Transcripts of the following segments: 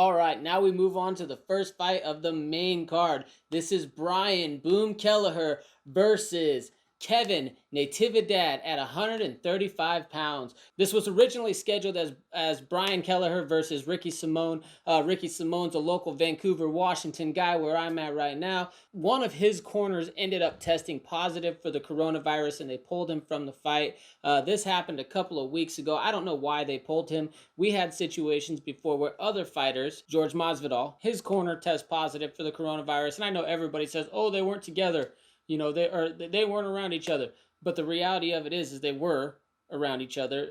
All right, now we move on to the first fight of the main card. This is Brian Boom Kelleher versus Kevin Natividad at 135 pounds. This was originally scheduled as Brian Kelleher versus Ricky Simone. Ricky Simone's a local Vancouver, Washington guy where I'm at right now. One of his corners ended up testing positive for the coronavirus and they pulled him from the fight. This happened a couple of weeks ago. I don't know why they pulled him. We had situations before where other fighters, George Masvidal, his corner tests positive for the coronavirus. And I know everybody says, oh, they weren't together. You know, they weren't around each other. But the reality of it is they were around each other.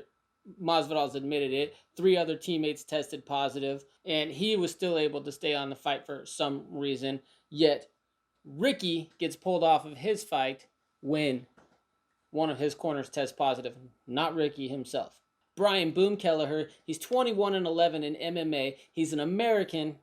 Masvidal's admitted it. 3 other teammates tested positive, and he was still able to stay on the fight for some reason. Yet, Ricky gets pulled off of his fight when one of his corners tests positive, not Ricky himself. Brian Boom Kelleher, he's 21-11 in MMA. He's an American.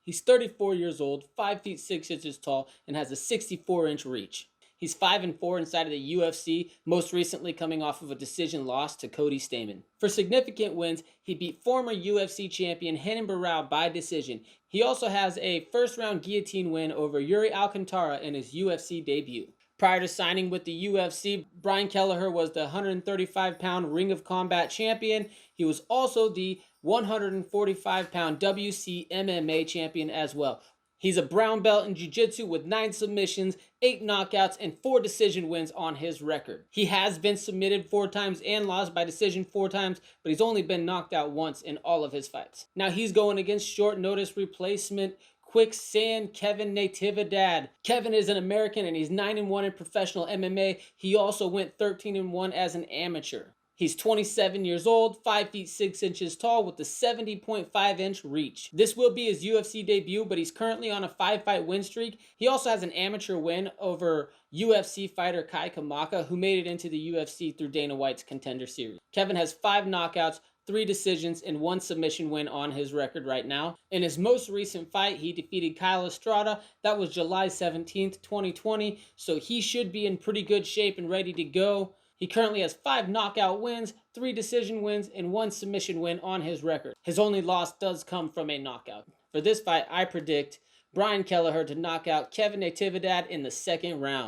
He's 34 years old, 5 feet 6 inches tall, and has a 64-inch reach. He's 5-4 inside of the UFC, most recently coming off of a decision loss to Cody Stamann. For significant wins, he beat former UFC champion Renan Barão by decision. He also has a first-round guillotine win over Yuri Alcantara in his UFC debut. Prior to signing with the UFC, Brian Kelleher was the 135-pound Ring of Combat champion. He was also the 145-pound WC MMA champion as well. He's a brown belt in jiu-jitsu with 9 submissions, 8 knockouts, and 4 decision wins on his record. He has been submitted 4 times and lost by decision 4 times, but he's only been knocked out once in all of his fights. Now he's going against short notice replacement Quicksand Kevin Natividad. Kevin is an American and he's 9-1 in professional MMA. He also went 13-1 as an amateur. He's 27 years old, 5 feet 6 inches tall with a 70.5-inch reach. This will be his UFC debut, but he's currently on a 5-fight win streak. He also has an amateur win over UFC fighter Kai Kamaka, who made it into the UFC through Dana White's Contender Series. Kevin has 5 knockouts, 3 decisions, and 1 submission win on his record right now. In his most recent fight, he defeated Kyle Estrada. That was July 17th, 2020, so he should be in pretty good shape and ready to go. He currently has 5 knockout wins, 3 decision wins, and 1 submission win on his record. His only loss does come from a knockout. For this fight, I predict Brian Kelleher to knock out Kevin Natividad in the 2nd round.